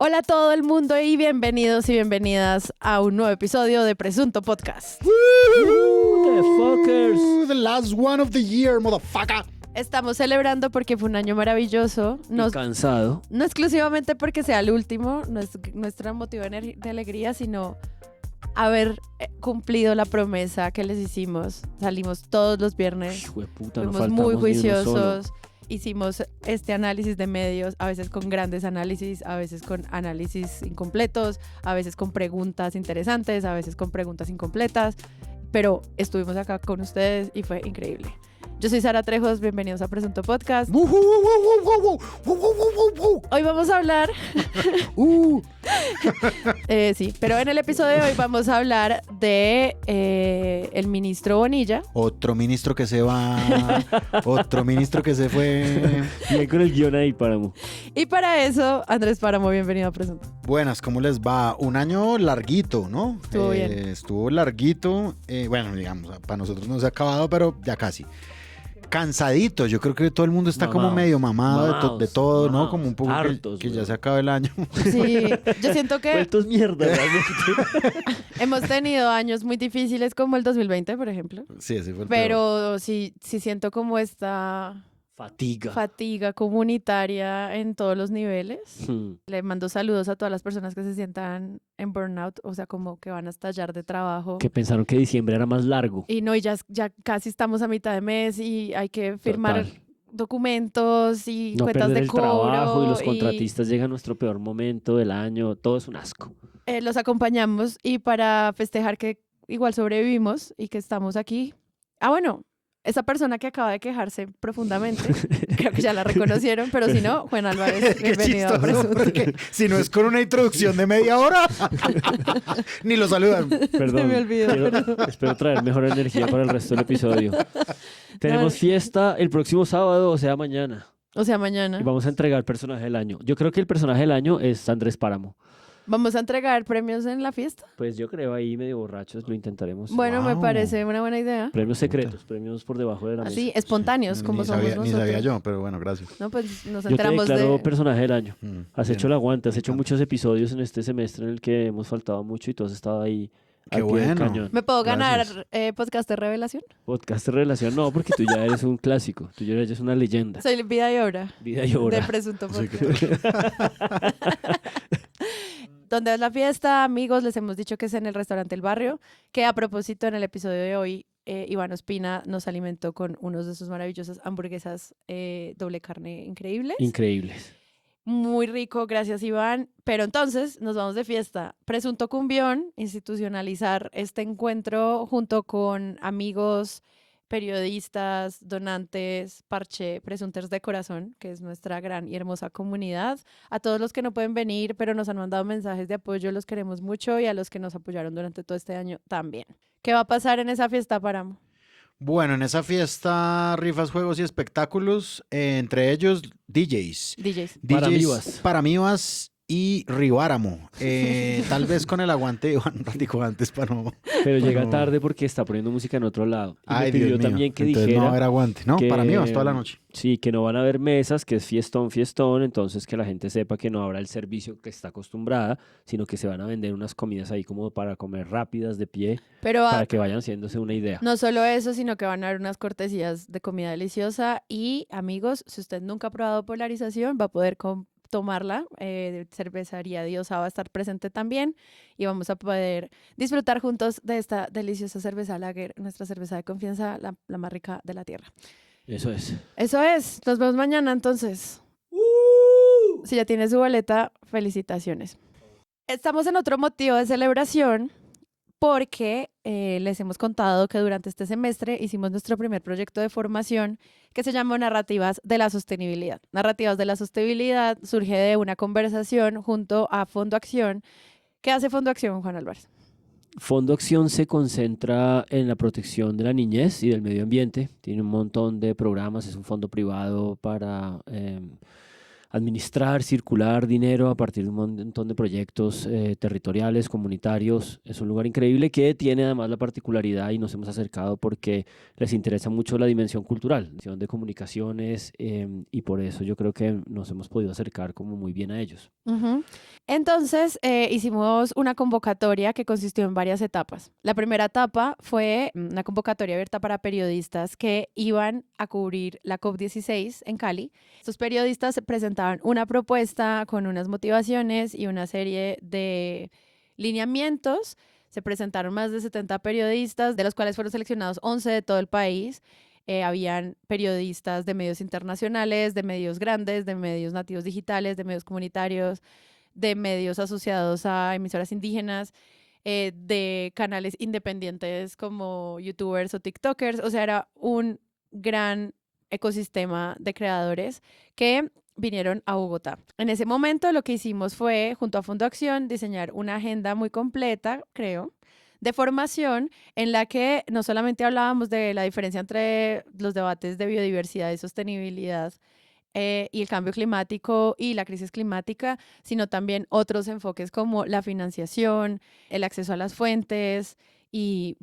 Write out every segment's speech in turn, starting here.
Hola a todo el mundo y bienvenidos y bienvenidas a un nuevo episodio de Presunto Podcast. The fuckers. The last one of the year, motherfucker. Estamos celebrando porque fue un año maravilloso. Y cansado. No exclusivamente porque sea el último, no es nuestro motivo de alegría, sino haber cumplido la promesa que les hicimos. Salimos todos los viernes, Hijo de puta, no fuimos faltamos muy ni uno juiciosos. solo. Hicimos este análisis de medios, a veces con grandes análisis, a veces con análisis incompletos, a veces con preguntas interesantes, a veces con preguntas incompletas, pero estuvimos acá con ustedes y fue increíble. Yo soy Sara Trejos, bienvenidos a Presunto Podcast. Hoy vamos a hablar... sí, pero en el episodio de hoy vamos a hablar de el ministro Bonilla. Otro ministro que se va. Otro ministro que se fue. Bien con el guión ahí, Páramo. Y para eso, Andrés Páramo, bienvenido a Presunto. Buenas, ¿cómo les va? Un año larguito, ¿no? Estuvo bien. Estuvo larguito. Bueno, digamos, para nosotros no se ha acabado, pero ya casi. Cansadito, yo creo que todo el mundo está como medio mamado de todo, ¿no? Como un poco hartos, que ya se acaba el año. Sí, yo siento que Vueltos mierda, realmente. hemos tenido años muy difíciles como el 2020, por ejemplo. Sí, ese fue el peor. Pero sí siento como esta fatiga comunitaria en todos los niveles. Le mando saludos a todas las personas que se sientan en burnout, o sea, como que van a estallar de trabajo. Que pensaron que diciembre era más largo. Y no, y ya casi estamos a mitad de mes y hay que firmar Total. documentos y No cuentas perder de el cobro. trabajo y los contratistas llegan a nuestro peor momento del año. Todo es un asco. Los acompañamos y para festejar que igual sobrevivimos y que estamos aquí. Ah, bueno, esa persona que acaba de quejarse profundamente, creo que ya la reconocieron, pero si no, Juan Álvarez, Qué bienvenido a chistoso, Presunto. porque si no es con una introducción de media hora, ni lo saludan. Perdón. me olvidó, Espero traer mejor energía para el resto del episodio. Tenemos fiesta el próximo sábado, o sea, mañana. O sea, mañana. Y vamos a entregar el personaje del año. Yo creo que el personaje del año es Andrés Páramo. ¿Vamos a entregar premios en la fiesta? Pues yo creo ahí medio borrachos, lo intentaremos. Bueno, me Wow. parece una buena idea. Premios secretos, premios por debajo de la mesa. Así, espontáneos, como Ni somos sabía, nosotros. Ni sabía yo, pero bueno, gracias. No, pues nos Yo te enteramos declaro de... personaje del año. Has Bien. hecho el aguante, has hecho muchos episodios en este semestre en el que hemos faltado mucho y tú has estado ahí Qué al pie del bueno. cañón. ¿Me puedo ganar Gracias. podcast de revelación? Podcast de relación, no, porque tú ya eres un clásico, tú ya eres una leyenda. Soy vida y obra Vida y de obra. Presunto Sí, Podcast. ¿Dónde es la fiesta? Amigos, les hemos dicho que es en el restaurante El Barrio, que a propósito en el episodio de hoy, Iván Ospina nos alimentó con unos de sus maravillosas hamburguesas doble carne increíbles. Increíbles. Muy rico, gracias Iván. Pero entonces nos vamos de fiesta. Presunto Cumbión, institucionalizar este encuentro junto con amigos, periodistas, donantes, parche, presunters de corazón, que es nuestra gran y hermosa comunidad. A todos los que no pueden venir, pero nos han mandado mensajes de apoyo, los queremos mucho y a los que nos apoyaron durante todo este año también. ¿Qué va a pasar en esa fiesta, Páramo? Bueno, en esa fiesta, rifas, juegos y espectáculos, entre ellos DJs. DJs. Para Mivas y Ribáramo. Tal vez con el aguante de Iván un ratico antes para no... Pero llega no. tarde porque está poniendo música en otro lado. Y Ay, me pidió Dios mío. también que Entonces dijera no va a haber aguante. No, que, para Mivas toda la noche. Sí, que no van a haber mesas, que es fiestón, entonces que la gente sepa que no habrá el servicio que está acostumbrada, sino que se van a vender unas comidas ahí como para comer rápidas de pie, Pero para que vayan haciéndose una idea. no solo eso, sino que van a haber unas cortesías de comida deliciosa y, amigos, si usted nunca ha probado polarización, va a poder tomarla. Cervecería Diosa va a estar presente también y vamos a poder disfrutar juntos de esta deliciosa cerveza Lager, nuestra cerveza de confianza, la más rica de la tierra. Eso es. Eso es. Nos vemos mañana entonces. Si ya tiene su boleta, felicitaciones. Estamos en otro motivo de celebración porque les hemos contado que durante este semestre hicimos nuestro primer proyecto de formación que se llamó Narrativas de la Sostenibilidad. Narrativas de la Sostenibilidad surge de una conversación junto a Fondo Acción. ¿Qué hace Fondo Acción, Juan Álvarez? Fondo Acción se concentra en la protección de la niñez y del medio ambiente. Tiene un montón de programas, es un fondo privado para administrar, circular dinero a partir de un montón de proyectos territoriales, comunitarios. Es un lugar increíble que tiene además la particularidad, y nos hemos acercado porque les interesa mucho la dimensión cultural, la dimensión de comunicaciones, y por eso yo creo que nos hemos podido acercar como muy bien a ellos. Uh-huh. Entonces hicimos una convocatoria que consistió en varias etapas. La primera etapa fue una convocatoria abierta para periodistas que iban a cubrir la COP16 en Cali. Estos periodistas presentaban una propuesta con unas motivaciones y una serie de lineamientos. Se presentaron más de 70 periodistas, de los cuales fueron seleccionados 11 de todo el país. Habían periodistas de medios internacionales, de medios grandes, de medios nativos digitales, de medios comunitarios, de medios asociados a emisoras indígenas, de canales independientes como youtubers o tiktokers. O sea, era un gran ecosistema de creadores que vinieron a Bogotá. En ese momento lo que hicimos fue, junto a Fondo Acción, diseñar una agenda muy completa, creo, de formación en la que no solamente hablábamos de la diferencia entre los debates de biodiversidad y sostenibilidad y el cambio climático y la crisis climática, sino también otros enfoques como la financiación, el acceso a las fuentes y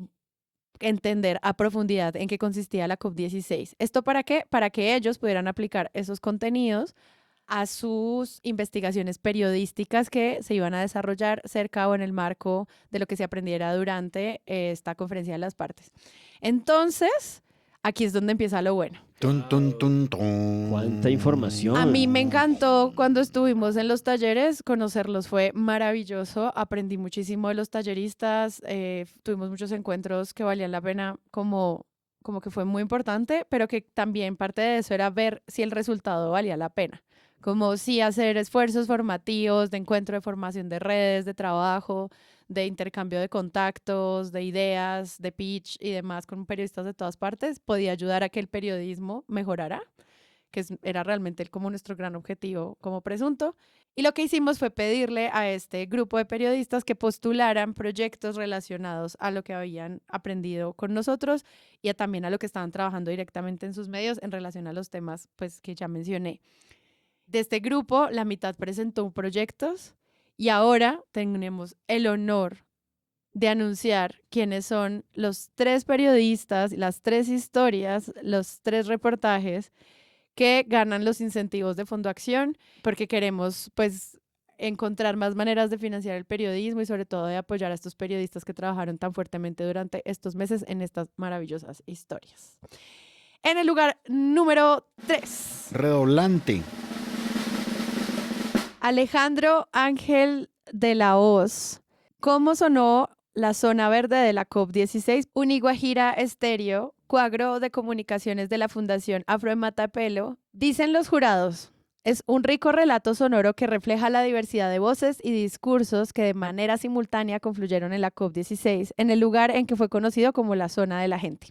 entender a profundidad en qué consistía la COP16. ¿Esto para qué? Para que ellos pudieran aplicar esos contenidos a sus investigaciones periodísticas que se iban a desarrollar cerca o en el marco de lo que se aprendiera durante esta conferencia de las partes. Entonces, aquí es donde empieza lo bueno. Tun, tun, tun, tun. ¡Cuánta información! A mí me encantó cuando estuvimos en los talleres, conocerlos fue maravilloso, aprendí muchísimo de los talleristas, tuvimos muchos encuentros que valían la pena, como que fue muy importante, pero que también parte de eso era ver si el resultado valía la pena. Como sí hacer esfuerzos formativos, de encuentro, de formación de redes, de trabajo, de intercambio de contactos, de ideas, de pitch y demás con periodistas de todas partes, podía ayudar a que el periodismo mejorara, que era realmente como nuestro gran objetivo como Presunto. Y lo que hicimos fue pedirle a este grupo de periodistas que postularan proyectos relacionados a lo que habían aprendido con nosotros y también a lo que estaban trabajando directamente en sus medios en relación a los temas pues, que ya mencioné. De este grupo, la mitad presentó proyectos y ahora tenemos el honor de anunciar quiénes son los 3 periodistas, las 3 historias, los 3 reportajes que ganan los incentivos de Fondo Acción, porque queremos pues encontrar más maneras de financiar el periodismo y sobre todo de apoyar a estos periodistas que trabajaron tan fuertemente durante estos meses en estas maravillosas historias. En el lugar número 3. Redoblante. Alejandro Ángel de la Hoz. ¿Cómo sonó la zona verde de la COP16? Uniguajira Estéreo, cuadro de comunicaciones de la Fundación Afro de Matapelo. Dicen los jurados, es un rico relato sonoro que refleja la diversidad de voces y discursos que de manera simultánea confluyeron en la COP16, en el lugar en que fue conocido como la zona de la gente.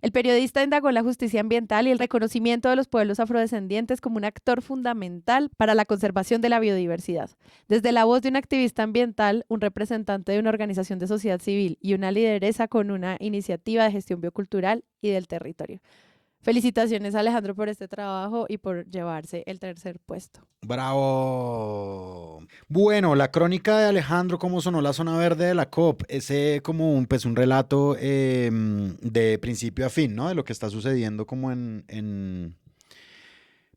El periodista indagó en la justicia ambiental y el reconocimiento de los pueblos afrodescendientes como un actor fundamental para la conservación de la biodiversidad. Desde la voz de un activista ambiental, un representante de una organización de sociedad civil y una lideresa con una iniciativa de gestión biocultural y del territorio. Felicitaciones, Alejandro, por este trabajo y por llevarse el 3er puesto. ¡Bravo! Bueno, la crónica de Alejandro, cómo sonó la zona verde de la COP, ese como un relato de principio a fin, ¿no? De lo que está sucediendo como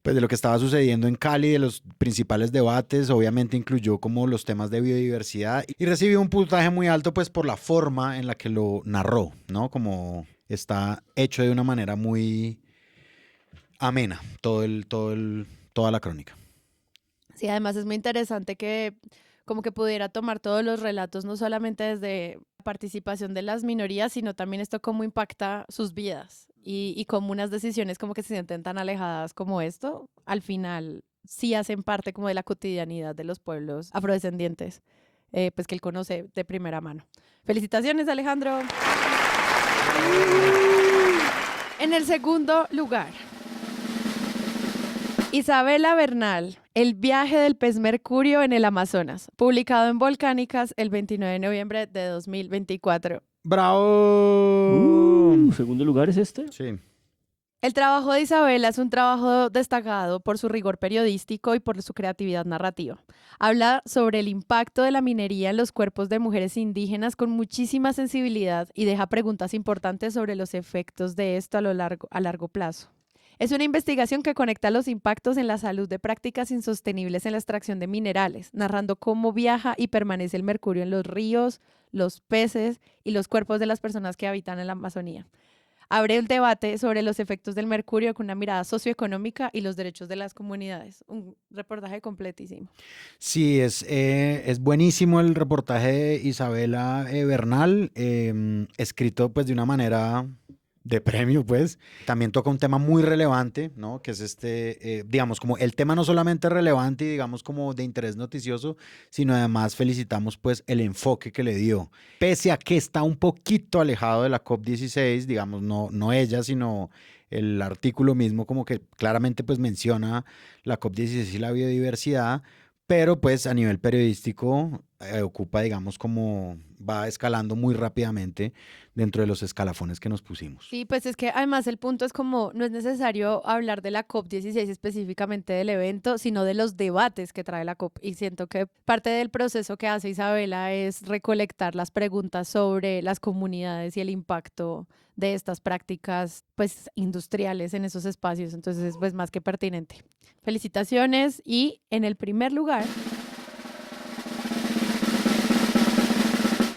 pues de lo que estaba sucediendo en Cali, de los principales debates, obviamente incluyó como los temas de biodiversidad y recibió un puntaje muy alto pues por la forma en la que lo narró, ¿no? Como está hecho de una manera muy amena toda la crónica. Sí, además es muy interesante que como que pudiera tomar todos los relatos, no solamente desde la participación de las minorías, sino también esto cómo impacta sus vidas y cómo unas decisiones como que se sienten tan alejadas como esto, al final sí hacen parte como de la cotidianidad de los pueblos afrodescendientes, pues que él conoce de primera mano. Felicitaciones, Alejandro. En el segundo lugar, Isabela Bernal, El viaje del pez mercurio en el Amazonas, publicado en Volcánicas el 29 de noviembre de 2024. ¡Bravo! ¿Segundo lugar es este? Sí. El trabajo de Isabela es un trabajo destacado por su rigor periodístico y por su creatividad narrativa. Habla sobre el impacto de la minería en los cuerpos de mujeres indígenas con muchísima sensibilidad y deja preguntas importantes sobre los efectos de esto a largo plazo. Es una investigación que conecta los impactos en la salud de prácticas insostenibles en la extracción de minerales, narrando cómo viaja y permanece el mercurio en los ríos, los peces y los cuerpos de las personas que habitan en la Amazonía. Abre el debate sobre los efectos del mercurio con una mirada socioeconómica y los derechos de las comunidades. Un reportaje completísimo. Sí, es buenísimo el reportaje de Isabela Bernal, escrito pues de una manera de premio, pues. También toca un tema muy relevante, ¿no? Que es digamos, como el tema no solamente relevante y digamos como de interés noticioso, sino además felicitamos pues el enfoque que le dio. Pese a que está un poquito alejado de la COP16, digamos, no ella, sino el artículo mismo como que claramente pues menciona la COP16 y la biodiversidad, pero pues a nivel periodístico ocupa, digamos, como va escalando muy rápidamente dentro de los escalafones que nos pusimos. Sí, pues es que además el punto es como no es necesario hablar de la COP16 específicamente del evento, sino de los debates que trae la COP. Y siento que parte del proceso que hace Isabela es recolectar las preguntas sobre las comunidades y el impacto de estas prácticas pues industriales en esos espacios. Entonces, pues más que pertinente. Felicitaciones y en el primer lugar,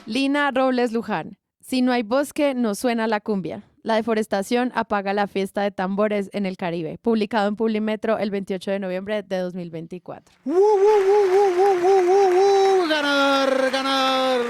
Lina Robles Luján. Si no hay bosque, no suena la cumbia. La deforestación apaga la fiesta de tambores en el Caribe. Publicado en Publimetro el 28 de noviembre de 2024. ¡Ganador, ganador!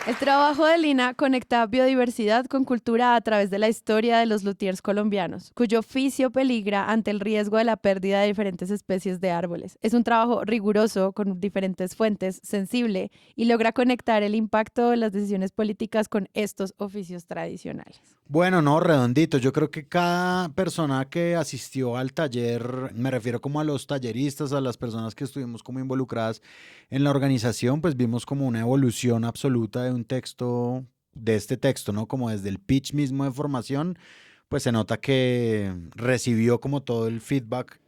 El trabajo de Lina conecta biodiversidad con cultura a través de la historia de los luthiers colombianos, cuyo oficio peligra ante el riesgo de la pérdida de diferentes especies de árboles. Es un trabajo riguroso con diferentes fuentes, sensible y logra conectar el impacto de las decisiones políticas con estos oficios tradicionales. Bueno, no, redondito. Yo creo que cada persona que asistió al taller, me refiero como a los talleristas, a las personas que estuvimos como involucradas en la organización, pues vimos como una evolución absoluta de un texto, de este texto, ¿no? Como desde el pitch mismo de formación, pues se nota que recibió como todo el feedback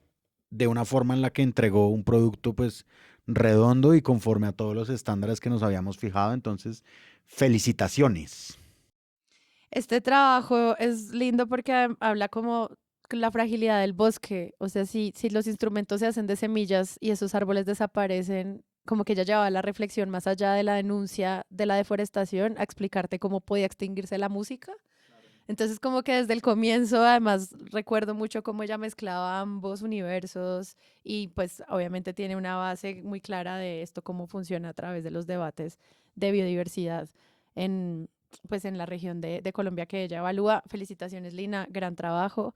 de una forma en la que entregó un producto pues redondo y conforme a todos los estándares que nos habíamos fijado. Entonces, felicitaciones. Este trabajo es lindo porque habla como la fragilidad del bosque. O sea, si los instrumentos se hacen de semillas y esos árboles desaparecen, como que ella llevaba la reflexión más allá de la denuncia de la deforestación a explicarte cómo podía extinguirse la música. Entonces, como que desde el comienzo, además, recuerdo mucho cómo ella mezclaba ambos universos y pues obviamente tiene una base muy clara de esto, cómo funciona a través de los debates de biodiversidad pues en la región de Colombia que ella evalúa. Felicitaciones, Lina, gran trabajo.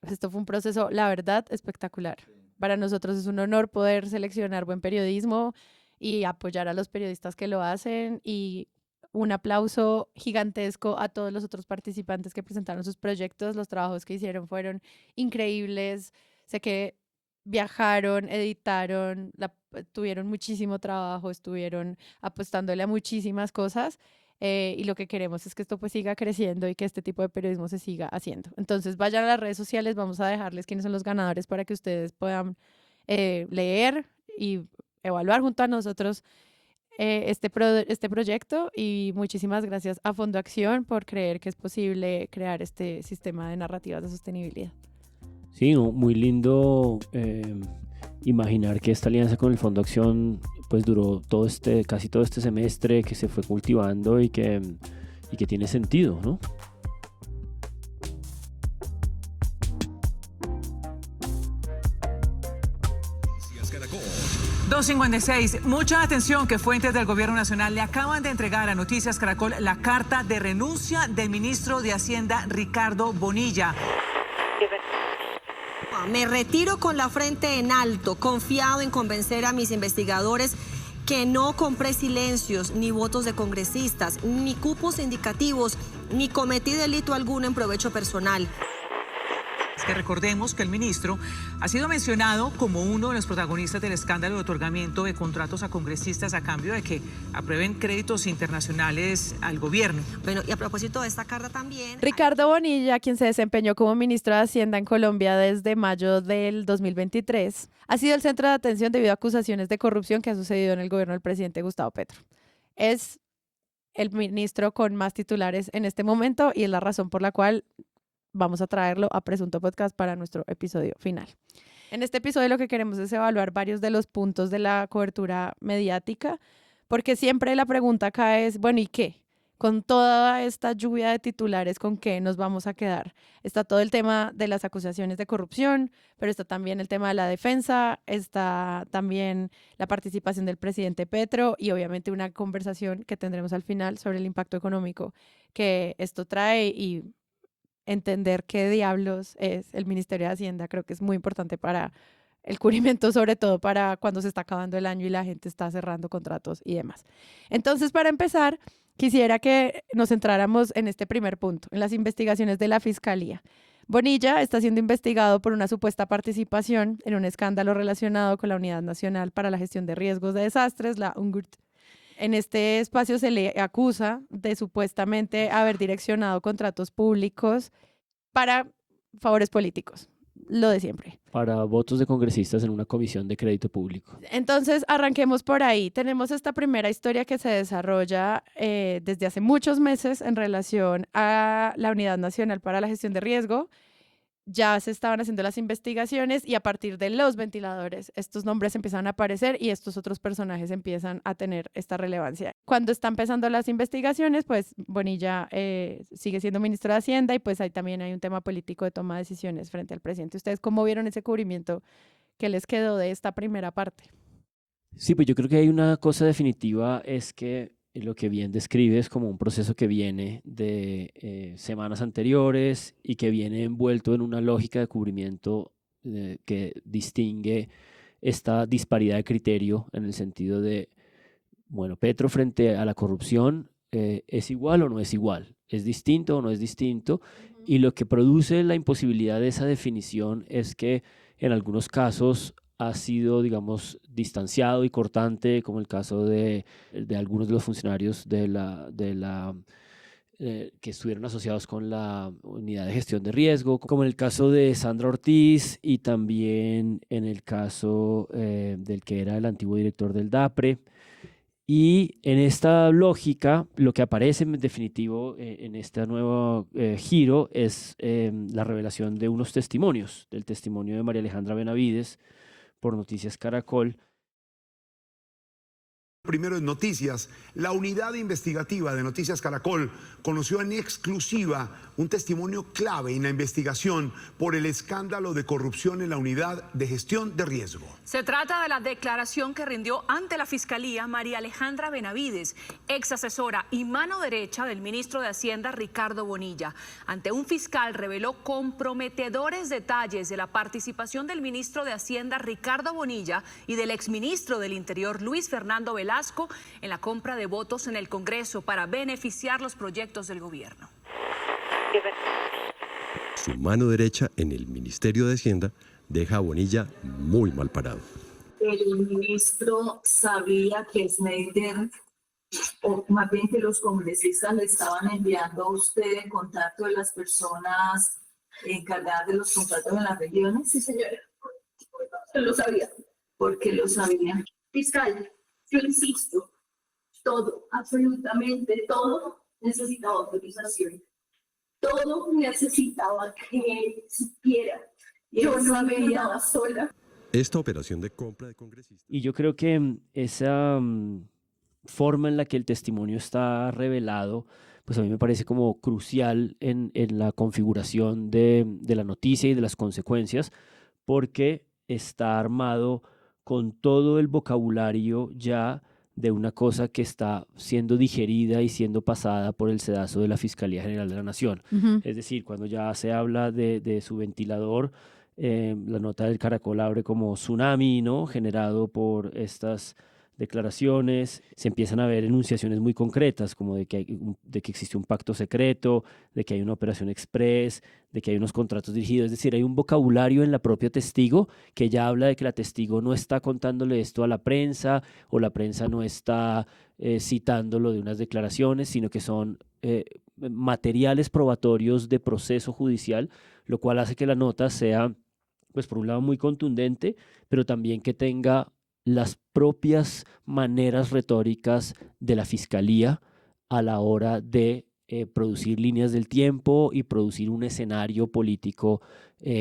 Esto fue un proceso, la verdad, espectacular. Para nosotros es un honor poder seleccionar buen periodismo y apoyar a los periodistas que lo hacen, y un aplauso gigantesco a todos los otros participantes que presentaron sus proyectos. Los trabajos que hicieron fueron increíbles. Sé que viajaron, editaron, tuvieron muchísimo trabajo, estuvieron apostándole a muchísimas cosas. Y lo que queremos es que esto pues siga creciendo y que este tipo de periodismo se siga haciendo. Entonces vayan a las redes sociales, vamos a dejarles quiénes son los ganadores para que ustedes puedan leer y evaluar junto a nosotros este proyecto. Y muchísimas gracias a Fondo Acción por creer que es posible crear este sistema de narrativas de sostenibilidad. Sí, no, muy lindo imaginar que esta alianza con el Fondo Acción pues duró casi todo este semestre, que se fue cultivando y que tiene sentido, ¿no? $2.56. Mucha atención, que fuentes del Gobierno Nacional le acaban de entregar a Noticias Caracol la carta de renuncia del ministro de Hacienda, Ricardo Bonilla. Me retiro con la frente en alto, confiado en convencer a mis investigadores que no compré silencios, ni votos de congresistas, ni cupos indicativos, ni cometí delito alguno en provecho personal. Es que recordemos que el ministro ha sido mencionado como uno de los protagonistas del escándalo de otorgamiento de contratos a congresistas a cambio de que aprueben créditos internacionales al gobierno. Bueno, y a propósito de esta carta también... Ricardo Bonilla, quien se desempeñó como ministro de Hacienda en Colombia desde mayo del 2023, ha sido el centro de atención debido a acusaciones de corrupción que ha sucedido en el gobierno del presidente Gustavo Petro. Es el ministro con más titulares en este momento y es la razón por la cual vamos a traerlo a Presunto Podcast para nuestro episodio final. En este episodio lo que queremos es evaluar varios de los puntos de la cobertura mediática, porque siempre la pregunta acá es, bueno, ¿y qué? Con toda esta lluvia de titulares, ¿con qué nos vamos a quedar? Está todo el tema de las acusaciones de corrupción, pero está también el tema de la defensa, está también la participación del presidente Petro y obviamente una conversación que tendremos al final sobre el impacto económico que esto trae y entender qué diablos es el Ministerio de Hacienda. Creo que es muy importante para el cubrimiento, sobre todo para cuando se está acabando el año y la gente está cerrando contratos y demás. Entonces, para empezar, quisiera que nos centráramos en este primer punto, en las investigaciones de la Fiscalía. Bonilla está siendo investigado por una supuesta participación en un escándalo relacionado con la Unidad Nacional para la Gestión de Riesgos de Desastres, la UNGURT. En este espacio se le acusa de supuestamente haber direccionado contratos públicos para favores políticos, lo de siempre. Para votos de congresistas en una comisión de crédito público. Entonces, arranquemos por ahí. Tenemos esta primera historia que se desarrolla desde hace muchos meses en relación a la Unidad Nacional para la Gestión de Riesgo. Ya se estaban haciendo las investigaciones y a partir de los ventiladores estos nombres empiezan a aparecer y estos otros personajes empiezan a tener esta relevancia. Cuando están empezando las investigaciones, pues Bonilla sigue siendo ministro de Hacienda y pues ahí también hay un tema político de toma de decisiones frente al presidente. ¿Ustedes cómo vieron ese cubrimiento que les quedó de esta primera parte? Sí, pues yo creo que hay una cosa definitiva, es que lo que bien describe es como un proceso que viene de semanas anteriores y que viene envuelto en una lógica de cubrimiento que distingue esta disparidad de criterio en el sentido de, bueno, Petro frente a la corrupción, ¿es igual o no es igual? ¿Es distinto o no es distinto? Y lo que produce la imposibilidad de esa definición es que en algunos casos ha sido, digamos, distanciado y cortante, como el caso de algunos de los funcionarios que estuvieron asociados con la Unidad de Gestión de Riesgo, como en el caso de Sandra Ortiz y también en el caso del que era el antiguo director del DAPRE. Y en esta lógica, lo que aparece en definitivo en este nuevo giro es la revelación de unos testimonios, del testimonio de María Alejandra Benavides, por Noticias Caracol. Primero en Noticias, la unidad investigativa de Noticias Caracol conoció en exclusiva un testimonio clave en la investigación por el escándalo de corrupción en la Unidad de Gestión de Riesgo. Se trata de la declaración que rindió ante la Fiscalía María Alejandra Benavides, ex asesora y mano derecha del ministro de Hacienda Ricardo Bonilla. Ante un fiscal reveló comprometedores detalles de la participación del ministro de Hacienda Ricardo Bonilla y del exministro del Interior Luis Fernando Velasco en la compra de votos en el Congreso para beneficiar los proyectos del gobierno. Su mano derecha en el Ministerio de Hacienda deja a Bonilla muy mal parado. El ministro sabía que Schneider, o más bien que los congresistas le estaban enviando a usted el contacto de las personas encargadas de los contratos en las regiones. Sí, señora. Usted lo sabía. ¿Por qué lo sabía? Fiscal, yo insisto, todo, absolutamente todo, necesitaba autorización. Todo necesitaba que él supiera. Yo no había sola. Esta operación de compra de congresistas. Y yo creo que esa forma en la que el testimonio está revelado, pues a mí me parece como crucial en la configuración de la noticia y de las consecuencias, porque está armado con todo el vocabulario ya de una cosa que está siendo digerida y siendo pasada por el sedazo de la Fiscalía General de la Nación. Es decir, cuando ya se habla de su ventilador, la nota del Caracol abre como tsunami, ¿no?, generado por estas declaraciones, se empiezan a ver enunciaciones muy concretas, como de que existe un pacto secreto, de que hay una operación express, de que hay unos contratos dirigidos. Es decir, hay un vocabulario en la propia testigo que ya habla de que la testigo no está contándole esto a la prensa o la prensa no está citándolo de unas declaraciones, sino que son materiales probatorios de proceso judicial, lo cual hace que la nota sea, pues por un lado, muy contundente, pero también que tenga las propias maneras retóricas de la fiscalía a la hora de producir líneas del tiempo y producir un escenario político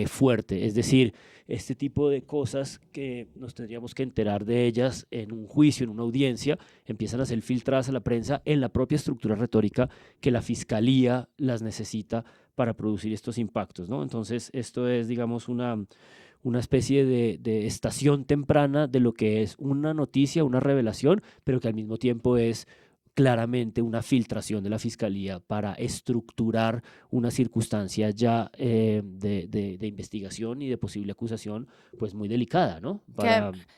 fuerte. Es decir, este tipo de cosas que nos tendríamos que enterar de ellas en un juicio, en una audiencia, empiezan a ser filtradas a la prensa en la propia estructura retórica que la fiscalía las necesita para producir estos impactos, ¿no? Entonces, esto es, digamos, una especie de estación temprana de lo que es una noticia, una revelación, pero que al mismo tiempo es claramente una filtración de la fiscalía para estructurar una circunstancia ya de investigación y de posible acusación, pues muy delicada, ¿no?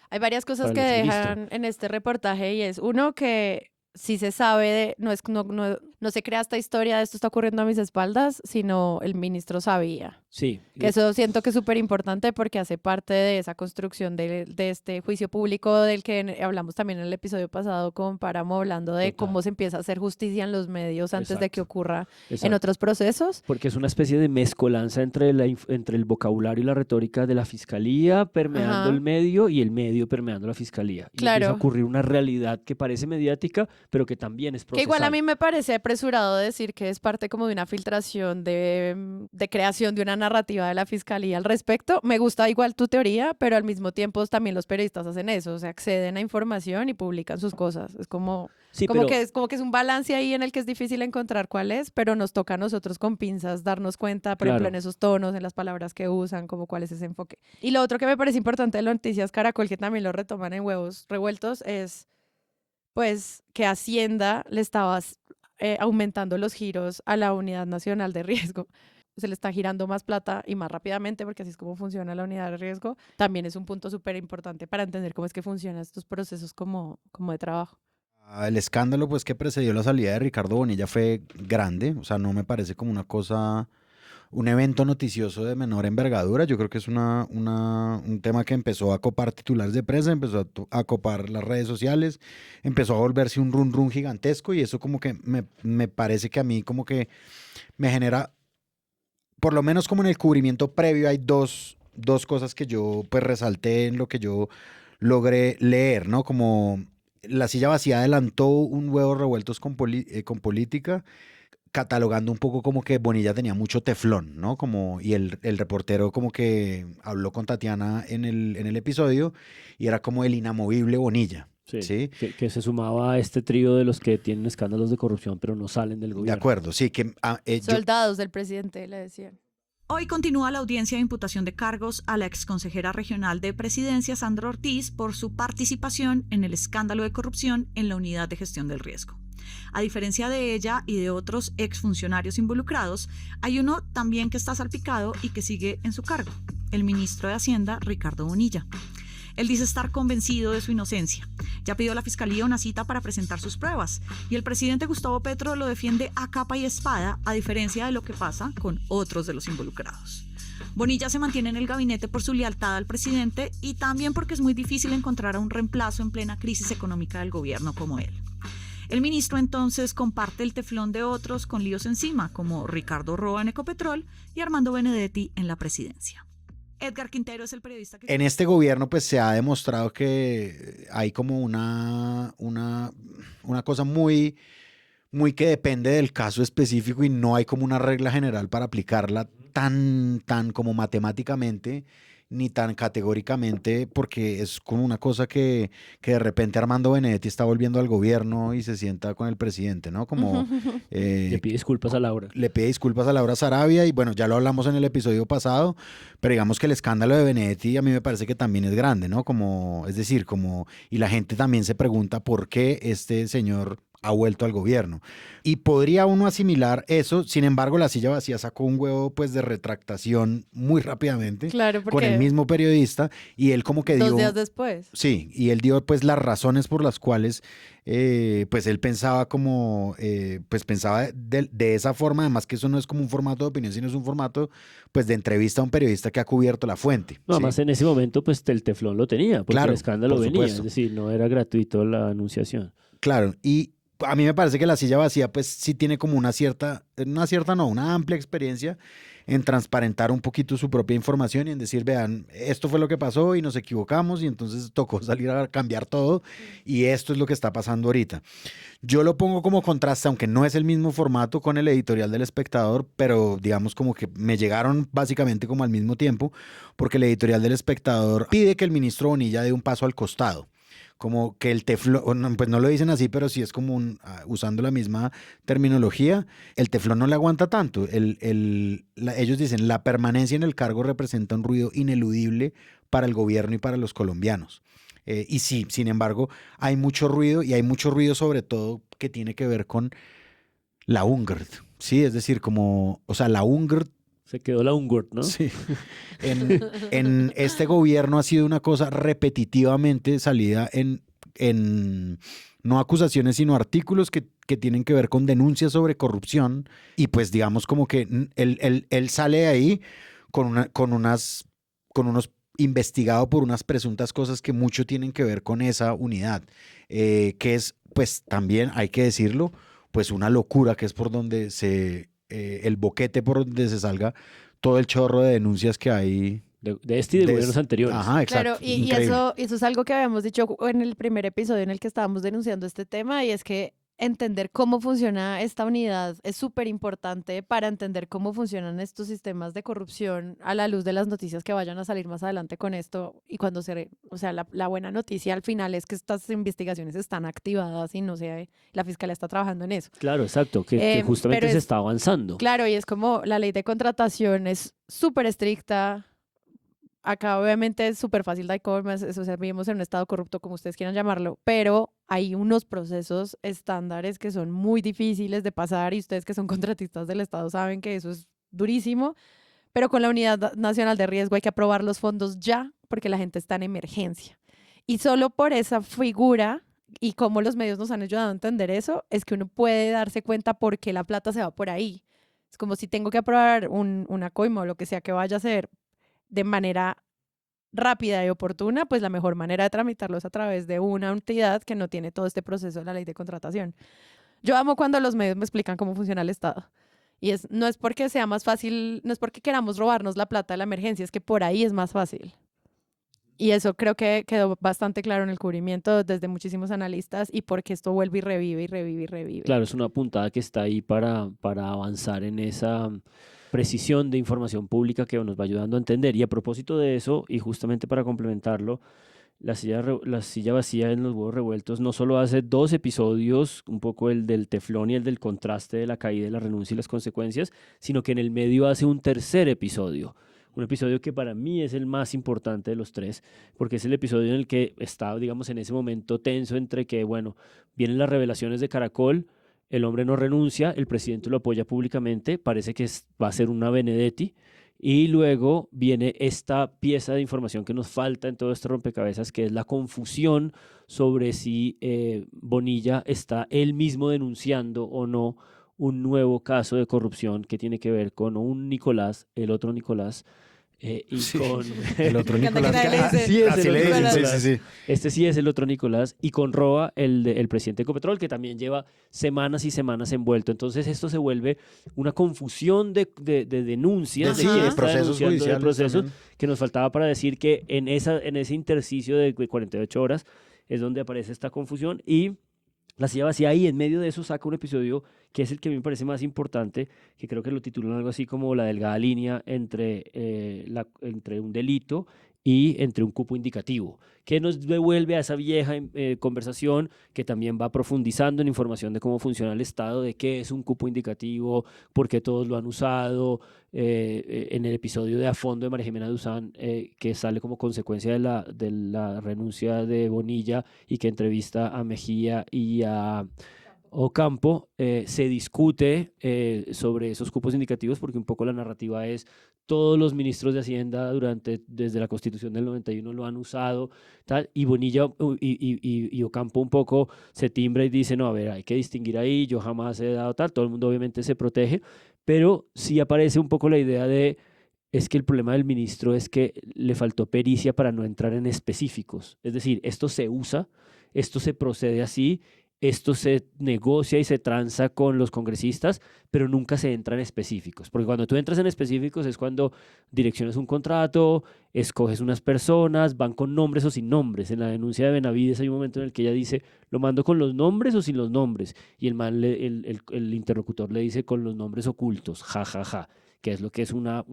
Hay varias cosas para que el exministro. dejan en este reportaje y es uno que sí se sabe, no se crea esta historia de esto está ocurriendo a mis espaldas, sino el ministro sabía. Sí. Que eso siento que es súper importante porque hace parte de esa construcción de este juicio público del que hablamos también en el episodio pasado con Páramo, hablando de cómo se empieza a hacer justicia en los medios antes de que ocurra en otros procesos. Porque es una especie de mezcolanza entre el vocabulario y la retórica de la fiscalía permeando el medio y el medio permeando la fiscalía. Y empieza a ocurrir una realidad que parece mediática, pero que también es procesal. Que igual a mí me parece apresurado decir que es parte como de una filtración de creación de una narrativa de la fiscalía al respecto. Me gusta igual tu teoría, pero al mismo tiempo también los periodistas hacen eso, o sea, acceden a información y publican sus cosas. Es como que es un balance ahí en el que es difícil encontrar cuál es, pero nos toca a nosotros con pinzas darnos cuenta, por ejemplo, en esos tonos, en las palabras que usan, como cuál es ese enfoque. Y lo otro que me parece importante de las noticias Caracol, que también lo retoman en Huevos Revueltos, es pues que Hacienda le estaba aumentando los giros a la Unidad Nacional de Riesgo. Se le está girando más plata y más rápidamente porque así es como funciona la unidad de riesgo. También es un punto súper importante para entender cómo es que funcionan estos procesos como de trabajo. El escándalo pues que precedió la salida de Ricardo Bonilla fue grande, o sea, no me parece como una cosa, un evento noticioso de menor envergadura. Yo creo que es un tema que empezó a copar titulares de prensa, empezó a copar las redes sociales, empezó a volverse un run gigantesco y eso como que me parece que a mí como que me genera, por lo menos como en el cubrimiento previo, hay dos cosas que yo pues resalté en lo que yo logré leer, ¿no? Como La Silla Vacía adelantó un Huevos Revueltos con política, catalogando un poco como que Bonilla tenía mucho teflón, ¿no? Como, y el reportero como que habló con Tatiana en el episodio y era como el inamovible Bonilla. Sí. Que se sumaba a este trío de los que tienen escándalos de corrupción pero no salen del gobierno. De acuerdo, sí. Soldados del presidente, le decían. Hoy continúa la audiencia de imputación de cargos a la exconsejera regional de Presidencia, Sandra Ortiz, por su participación en el escándalo de corrupción en la Unidad de Gestión del Riesgo. A diferencia de ella y de otros exfuncionarios involucrados, hay uno también que está salpicado y que sigue en su cargo, el ministro de Hacienda, Ricardo Bonilla. Él dice estar convencido de su inocencia. Ya pidió a la Fiscalía una cita para presentar sus pruebas y el presidente Gustavo Petro lo defiende a capa y espada, a diferencia de lo que pasa con otros de los involucrados. Bonilla se mantiene en el gabinete por su lealtad al presidente y también porque es muy difícil encontrar a un reemplazo en plena crisis económica del gobierno como él. El ministro entonces comparte el teflón de otros con líos encima, como Ricardo Roa en Ecopetrol y Armando Benedetti en la presidencia. Edgar Quintero es el periodista que... En este gobierno pues se ha demostrado que hay como una cosa muy que depende del caso específico y no hay como una regla general para aplicarla tan como matemáticamente ni tan categóricamente, porque es como una cosa que de repente Armando Benedetti está volviendo al gobierno y se sienta con el presidente, ¿no? Como le pide disculpas a Laura. Le pide disculpas a Laura Sarabia y bueno, ya lo hablamos en el episodio pasado, pero digamos que el escándalo de Benedetti a mí me parece que también es grande, ¿no? Como, es decir, como, y la gente también se pregunta por qué este señor ha vuelto al gobierno. Y podría uno asimilar eso, sin embargo, La Silla Vacía sacó un huevo pues de retractación muy rápidamente Claro, con porque el mismo periodista y él como que 2 dio... días después. Sí, y él dio pues las razones por las cuales pues él pensaba como, pues pensaba de esa forma, además que eso no es como un formato de opinión, sino es un formato pues de entrevista a un periodista que ha cubierto la fuente. No, ¿sí? además en ese momento pues el teflón lo tenía, porque Claro, el escándalo por venía, supuesto. es decir, no era gratuito la anunciación. Claro, y a mí me parece que La Silla Vacía pues sí tiene como una amplia experiencia en transparentar un poquito su propia información y en decir, vean, esto fue lo que pasó y nos equivocamos y entonces tocó salir a cambiar todo y esto es lo que está pasando ahorita. Yo lo pongo como contraste, aunque no es el mismo formato con el editorial del Espectador, pero digamos como que me llegaron básicamente como al mismo tiempo, porque el editorial del Espectador pide que el ministro Bonilla dé un paso al costado. Como que el teflón, pues no lo dicen así, pero sí es como usando la misma terminología, el teflón no le aguanta tanto. Ellos dicen, la permanencia en el cargo representa un ruido ineludible para el gobierno y para los colombianos. Y sí, sin embargo, hay mucho ruido y hay mucho ruido sobre todo que tiene que ver con la UNGRD, ¿sí? Es decir, como, o sea, la UNGRD Se quedó la UNGRD, ¿no? Sí. En este gobierno ha sido una cosa repetitivamente salida en no acusaciones, sino artículos que tienen que ver con denuncias sobre corrupción. Y pues digamos como que él sale de ahí con unos investigado por unas presuntas cosas que mucho tienen que ver con esa unidad, que es pues también, hay que decirlo, pues una locura, que es por donde el boquete por donde se salga todo el chorro de denuncias que hay. De este y de gobiernos anteriores. Ajá, exacto. Claro, y eso es algo que habíamos dicho en el primer episodio en el que estábamos denunciando este tema, y es que entender cómo funciona esta unidad es súper importante para entender cómo funcionan estos sistemas de corrupción a la luz de las noticias que vayan a salir más adelante con esto. Y cuando o sea, la buena noticia al final es que estas investigaciones están activadas y no sé, la fiscalía está trabajando en eso. Claro, exacto, que justamente pero se está avanzando. Claro, y es como la ley de contratación es súper estricta. Acá obviamente es súper fácil dar comas, o sea, vivimos en un estado corrupto, como ustedes quieran llamarlo, pero hay unos procesos estándares que son muy difíciles de pasar y ustedes que son contratistas del Estado saben que eso es durísimo, pero con la Unidad Nacional de Riesgo hay que aprobar los fondos ya porque la gente está en emergencia. Y solo por esa figura y cómo los medios nos han ayudado a entender eso, es que uno puede darse cuenta por qué la plata se va por ahí. Es como si tengo que aprobar una coima o lo que sea que vaya a hacer de manera rápida y oportuna, pues la mejor manera de tramitarlo es a través de una entidad que no tiene todo este proceso de la ley de contratación. Yo amo cuando los medios me explican cómo funciona el Estado. Y no es porque sea más fácil, no es porque queramos robarnos la plata de la emergencia, es que por ahí es más fácil. Y eso creo que quedó bastante claro en el cubrimiento desde muchísimos analistas y porque esto vuelve y revive y revive y revive. Claro, es una puntada que está ahí para avanzar en esa precisión de información pública que nos va ayudando a entender. Y a propósito de eso, y justamente para complementarlo, la silla vacía en los huevos revueltos no solo hace 2 episodios, un poco el del teflón y el del contraste de la caída, de la renuncia y las consecuencias, sino que en el medio hace un tercer episodio. Un episodio que para mí es el más importante de los 3, porque es el episodio en el que está, digamos, en ese momento tenso entre que, bueno, vienen las revelaciones de Caracol, el hombre no renuncia, el presidente lo apoya públicamente, parece que va a ser una Benedetti, y luego viene esta pieza de información que nos falta en todo este rompecabezas, que es la confusión sobre si Bonilla está él mismo denunciando o no un nuevo caso de corrupción que tiene que ver con un Nicolás, el otro Nicolás, y Sí, con el otro Nicolás. Sí, es Así el le otro dicen, Nicolás. sí. Este sí es el otro Nicolás, y con Roa, el presidente de Ecopetrol, que también lleva semanas y semanas envuelto. Entonces esto se vuelve una confusión de denuncias, Sí, de quién de está procesos denunciando, de judiciales procesos, también. que nos faltaba para decir que en ese intersticio de 48 horas es donde aparece esta confusión. Y La Silla Vacía ahí en medio de eso saca un episodio que es el que a mí me parece más importante, que creo que lo titulan algo así como la delgada línea entre un delito y entre un cupo indicativo, que nos devuelve a esa vieja conversación que también va profundizando en información de cómo funciona el Estado, de qué es un cupo indicativo, por qué todos lo han usado, en el episodio de A Fondo de María Jimena Duzán, que sale como consecuencia de la renuncia de Bonilla y que entrevista a Mejía y a Ocampo, se discute sobre esos cupos indicativos, porque un poco la narrativa es todos los ministros de Hacienda desde la Constitución del 91 lo han usado, tal, y Bonilla y Ocampo un poco se timbra y dice, no, a ver, hay que distinguir ahí, yo jamás he dado tal, todo el mundo obviamente se protege, pero sí aparece un poco la idea de, es que el problema del ministro es que le faltó pericia para no entrar en específicos, es decir, esto se usa, esto se procede así, esto se negocia y se transa con los congresistas, pero nunca se entra en específicos. Porque cuando tú entras en específicos es cuando direccionas un contrato, escoges unas personas, van con nombres o sin nombres. En la denuncia de Benavides hay un momento en el que ella dice, ¿lo mando con los nombres o sin los nombres? Y el interlocutor le dice con los nombres ocultos, ja, ja, ja, que es lo que es una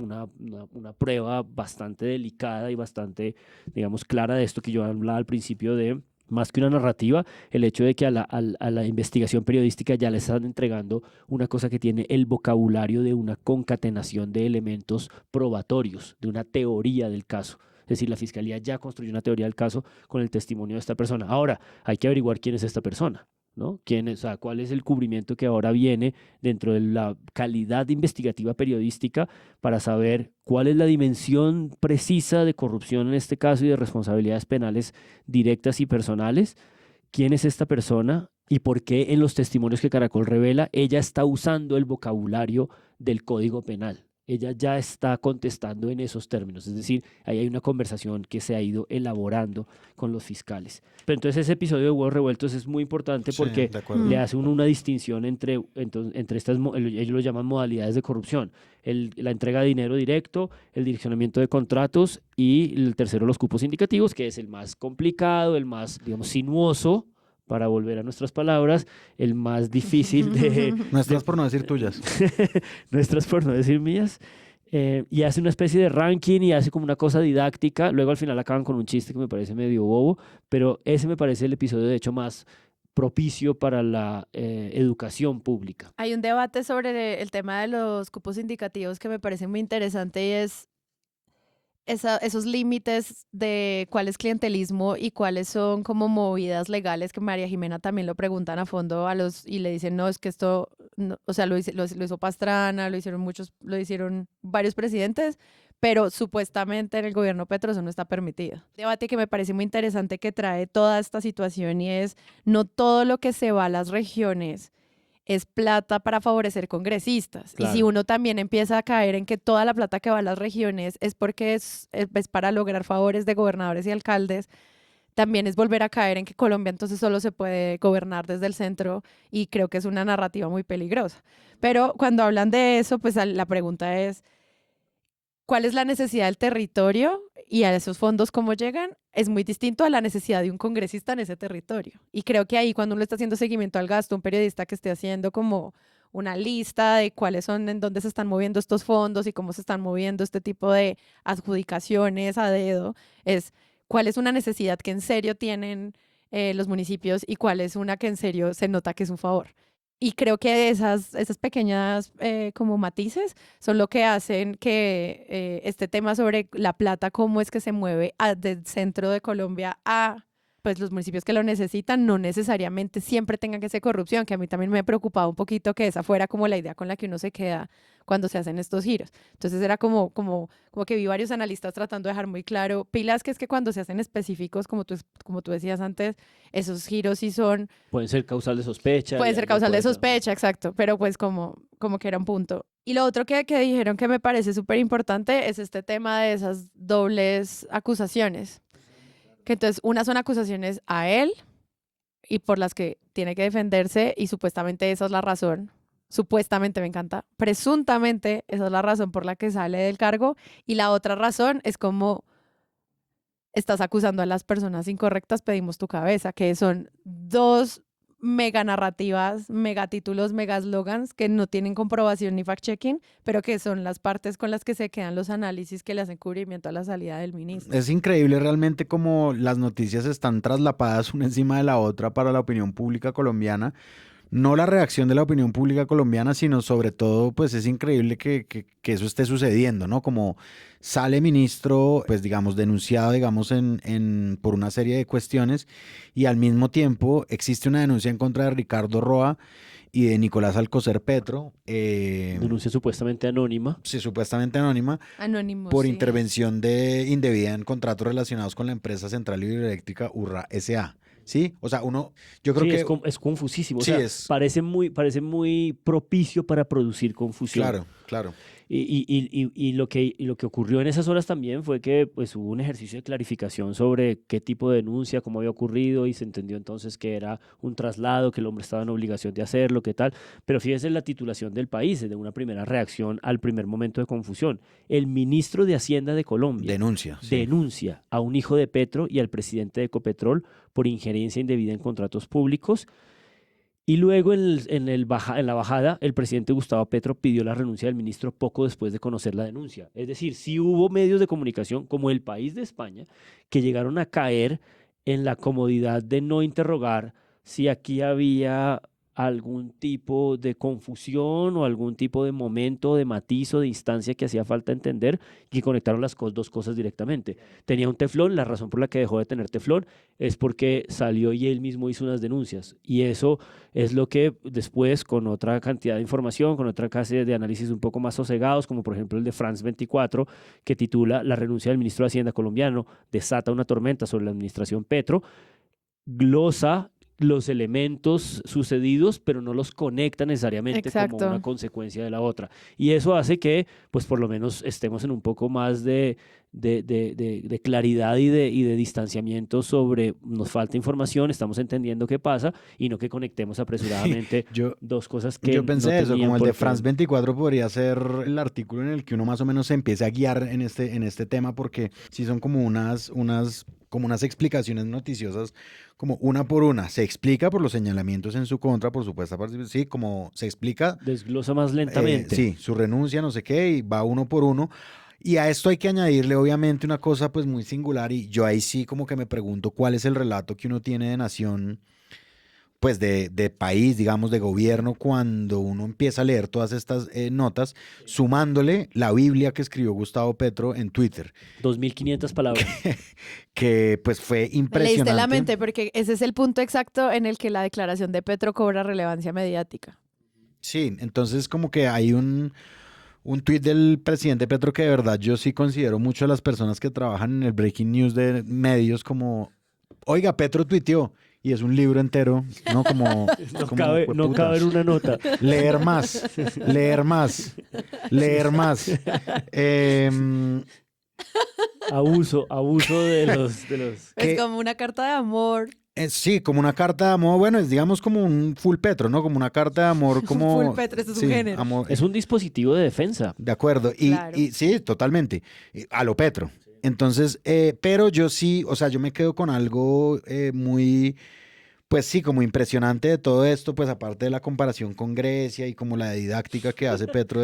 prueba bastante delicada y bastante, digamos, clara de esto que yo hablaba al principio de, más que una narrativa, el hecho de que a la investigación periodística ya le están entregando una cosa que tiene el vocabulario de una concatenación de elementos probatorios, de una teoría del caso. Es decir, la Fiscalía ya construyó una teoría del caso con el testimonio de esta persona. Ahora, hay que averiguar quién es esta persona, ¿no? ¿Cuál es el cubrimiento que ahora viene dentro de la calidad investigativa periodística para saber cuál es la dimensión precisa de corrupción en este caso y de responsabilidades penales directas y personales? ¿Quién es esta persona? ¿Y por qué en los testimonios que Caracol revela ella está usando el vocabulario del Código Penal? Ella ya está contestando en esos términos, es decir, ahí hay una conversación que se ha ido elaborando con los fiscales. Pero entonces ese episodio de Huevos Revueltos es muy importante porque le hace una distinción entre estas, ellos lo llaman modalidades de corrupción, la entrega de dinero directo, el direccionamiento de contratos y el tercero, los cupos indicativos, que es el más complicado, el más, digamos, sinuoso, para volver a nuestras palabras, el más difícil de... Nuestras por no decir tuyas. Nuestras por no decir mías. Y hace una especie de ranking y hace como una cosa didáctica. Luego al final acaban con un chiste que me parece medio bobo, pero ese me parece el episodio de hecho más propicio para la educación pública. Hay un debate sobre el tema de los cupos indicativos que me parece muy interesante y es esos límites de cuál es clientelismo y cuáles son como movidas legales, que María Jimena también lo preguntan a fondo y le dicen, no, es que esto, no, o sea, lo hizo Pastrana, lo hicieron varios presidentes, pero supuestamente en el gobierno Petro eso no está permitido. Debate que me parece muy interesante que trae toda esta situación y es, no todo lo que se va a las regiones es plata para favorecer congresistas. Claro. Y si uno también empieza a caer en que toda la plata que va a las regiones es porque es para lograr favores de gobernadores y alcaldes, también es volver a caer en que Colombia entonces solo se puede gobernar desde el centro y creo que es una narrativa muy peligrosa. Pero cuando hablan de eso, pues la pregunta es, ¿cuál es la necesidad del territorio y a esos fondos cómo llegan? Es muy distinto a la necesidad de un congresista en ese territorio. Y creo que ahí cuando uno está haciendo seguimiento al gasto, un periodista que esté haciendo como una lista de cuáles son, en dónde se están moviendo estos fondos y cómo se están moviendo este tipo de adjudicaciones a dedo, es cuál es una necesidad que en serio tienen los municipios y cuál es una que en serio se nota que es un favor. Y creo que esas pequeñas como matices son lo que hacen que este tema sobre la plata, cómo es que se mueve del centro de Colombia a pues, los municipios que lo necesitan, no necesariamente siempre tengan que ser corrupción, que a mí también me ha preocupado un poquito que esa fuera como la idea con la que uno se queda cuando se hacen estos giros. Entonces era como que vi varios analistas tratando de dejar muy claro, pilas, que es que cuando se hacen específicos, como tú decías antes, esos giros sí son... Pueden ser causal de sospecha. Pueden ser causal de sospecha, exacto, pero pues como que era un punto. Y lo otro que dijeron que me parece súper importante es este tema de esas dobles acusaciones. Que entonces unas son acusaciones a él y por las que tiene que defenderse y supuestamente esa es la razón. Supuestamente, me encanta. Presuntamente esa es la razón por la que sale del cargo y la otra razón es como estás acusando a las personas incorrectas, pedimos tu cabeza, que son dos mega narrativas, mega títulos, mega eslogans que no tienen comprobación ni fact-checking, pero que son las partes con las que se quedan los análisis que le hacen cubrimiento a la salida del ministro. Es increíble realmente cómo las noticias están traslapadas una encima de la otra para la opinión pública colombiana. no la reacción de la opinión pública colombiana, sino sobre todo, pues es increíble que eso esté sucediendo, ¿no? Como sale ministro, pues digamos, denunciado, digamos, por una serie de cuestiones, y al mismo tiempo existe una denuncia en contra de Ricardo Roa y de Nicolás Alcocer Petro. Denuncia supuestamente anónima. Sí, supuestamente anónima. Anónimo, Por sí. intervención indebida en contratos relacionados con la empresa Central Hidroeléctrica Urra S.A. ¿Sí? O sea, yo creo Sí, que... es confusísimo. Sí, O sea, parece muy propicio para producir confusión. Claro, claro. Y lo que ocurrió en esas horas también fue que pues, hubo un ejercicio de clarificación sobre qué tipo de denuncia, cómo había ocurrido, y se entendió entonces que era un traslado, que el hombre estaba en obligación de hacerlo, qué tal. Pero fíjense la titulación del país, de una primera reacción al primer momento de confusión. El ministro de Hacienda de Colombia denuncia a un hijo de Petro y al presidente de Ecopetrol por injerencia indebida en contratos públicos. Y luego en la bajada, el presidente Gustavo Petro pidió la renuncia del ministro poco después de conocer la denuncia. Es decir, sí hubo medios de comunicación, como El País de España, que llegaron a caer en la comodidad de no interrogar si aquí había algún tipo de confusión o algún tipo de momento, de matiz o de instancia que hacía falta entender, y conectaron las dos cosas directamente. Tenía un teflón, la razón por la que dejó de tener teflón es porque salió y él mismo hizo unas denuncias, y eso es lo que después, con otra cantidad de información, con otra clase de análisis un poco más sosegados, como por ejemplo el de France 24, que titula "La renuncia del ministro de Hacienda colombiano desata una tormenta sobre la administración Petro", glosa los elementos sucedidos, pero no los conecta necesariamente como una consecuencia de la otra. Y eso hace que, pues por lo menos, estemos en un poco más de claridad y de distanciamiento sobre nos falta información, estamos entendiendo qué pasa, y no que conectemos apresuradamente dos cosas que yo pensé no eso, como el de por qué. France 24 podría ser el artículo en el que uno más o menos se empiece a guiar en este tema, porque sí son como unas explicaciones noticiosas, como una por una. Se explica por los señalamientos en su contra, por supuesta participación, sí, como se explica. Desglosa más lentamente. Sí, su renuncia, no sé qué, y va uno por uno. Y a esto hay que añadirle, obviamente, una cosa pues muy singular, y yo ahí sí como que me pregunto cuál es el relato que uno tiene de nación, pues de país, digamos, de gobierno, cuando uno empieza a leer todas estas notas, sumándole la Biblia que escribió Gustavo Petro en Twitter. 2.500 palabras. Que pues fue impresionante. Leíste la mente, porque ese es el punto exacto en el que la declaración de Petro cobra relevancia mediática. Sí, entonces como que hay un tuit del presidente Petro que de verdad yo sí considero mucho a las personas que trabajan en el breaking news de medios como, oiga, Petro tuiteó, y es un libro entero, ¿no? Como no cabe en una nota. Leer más. Abuso de los... Es como una carta de amor. Sí, como una carta de amor, bueno, es digamos como un full Petro, ¿no? Como una carta de amor, como... Full Petro, este es un género. Amor. Es un dispositivo de defensa. De acuerdo, y sí, totalmente, a lo Petro. Entonces, pero yo sí, o sea, yo me quedo con algo muy, pues sí, como impresionante de todo esto, pues aparte de la comparación con Grecia y como la didáctica que hace Petro